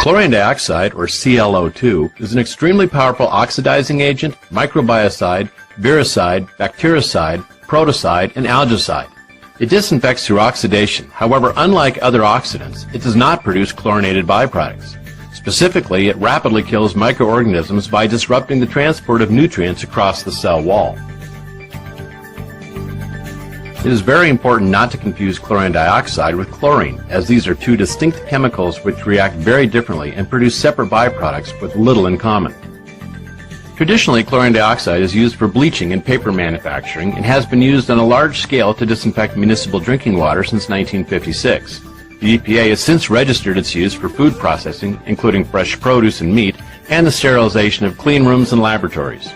Chlorine dioxide, or ClO2, is an extremely powerful oxidizing agent, microbiocide, viricide, bactericide, protocide, and algicide. It disinfects through oxidation. However, unlike other oxidants, it does not produce chlorinated byproducts. Specifically, it rapidly kills microorganisms by disrupting the transport of nutrients across the cell wall. It is very important not to confuse chlorine dioxide with chlorine, as these are two distinct chemicals which react very differently and produce separate byproducts with little in common. Traditionally, chlorine dioxide is used for bleaching and paper manufacturing and has been used on a large scale to disinfect municipal drinking water since 1956. The EPA has since registered its use for food processing, including fresh produce and meat, and the sterilization of clean rooms and laboratories.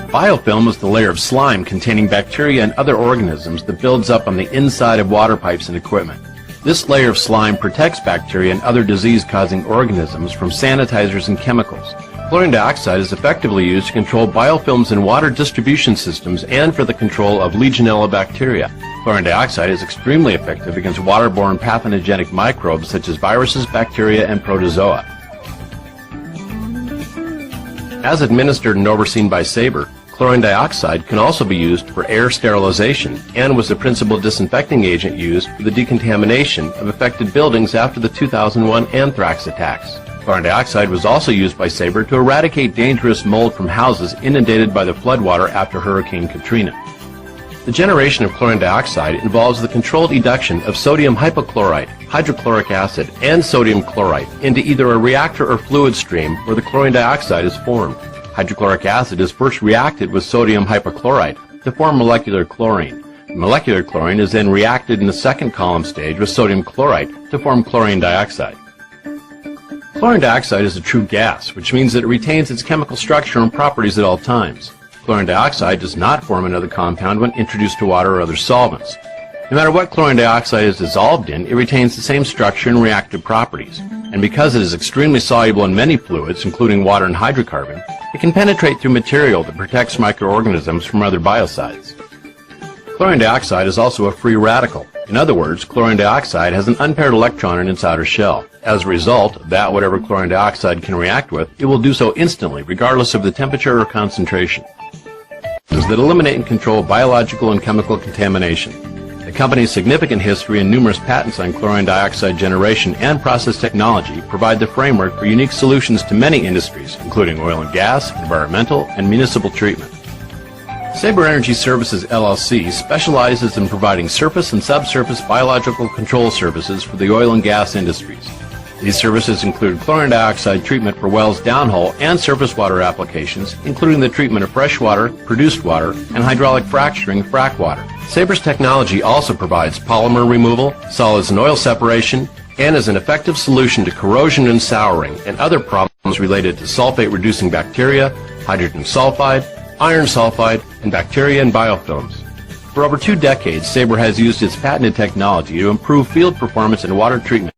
Biofilm is the layer of slime containing bacteria and other organisms that builds up on the inside of water pipes and equipment. This layer of slime protects bacteria and other disease-causing organisms from sanitizers and chemicals. Chlorine dioxide is effectively used to control biofilms in water distribution systems and for the control of Legionella bacteria. Chlorine dioxide is extremely effective against waterborne pathogenic microbes such as viruses, bacteria, and protozoa. As administered and overseen by SABRE, chlorine dioxide can also be used for air sterilization and was the principal disinfecting agent used for the decontamination of affected buildings after the 2001 anthrax attacks. Chlorine dioxide was also used by SABRE to eradicate dangerous mold from houses inundated by the floodwater after Hurricane Katrina. The generation of chlorine dioxide involves the controlled eduction of sodium hypochlorite, hydrochloric acid, and sodium chlorite into either a reactor or fluid stream where the chlorine dioxide is formed. Hydrochloric acid is first reacted with sodium hypochlorite to form molecular chlorine. Molecular chlorine is then reacted in the second column stage with sodium chlorite to form chlorine dioxide. Chlorine dioxide is a true gas, which means that it retains its chemical structure and properties at all times. Chlorine dioxide does not form another compound when introduced to water or other solvents. No matter what chlorine dioxide is dissolved in, it retains the same structure and reactive properties. And because it is extremely soluble in many fluids, including water and hydrocarbon, it can penetrate through material that protects microorganisms from other biocides. Chlorine dioxide is also a free radical. In other words, chlorine dioxide has an unpaired electron in its outer shell. As a result, whatever chlorine dioxide can react with, it will do so instantly, regardless of the temperature or concentration. That eliminate and control biological and chemical contamination. The company's significant history and numerous patents on chlorine dioxide generation and process technology provide the framework for unique solutions to many industries, including oil and gas, environmental, and municipal treatment. SABRE Energy Services LLC specializes in providing surface and subsurface biological control services for the oil and gas industries. These services include chlorine dioxide treatment for wells downhole and surface water applications, including the treatment of fresh water, produced water, and hydraulic fracturing frac water. SABRE's technology also provides polymer removal, solids and oil separation, and is an effective solution to corrosion and souring and other problems related to sulfate-reducing bacteria, hydrogen sulfide, iron sulfide, and bacteria and biofilms. For over 2 decades, SABRE has used its patented technology to improve field performance in water treatment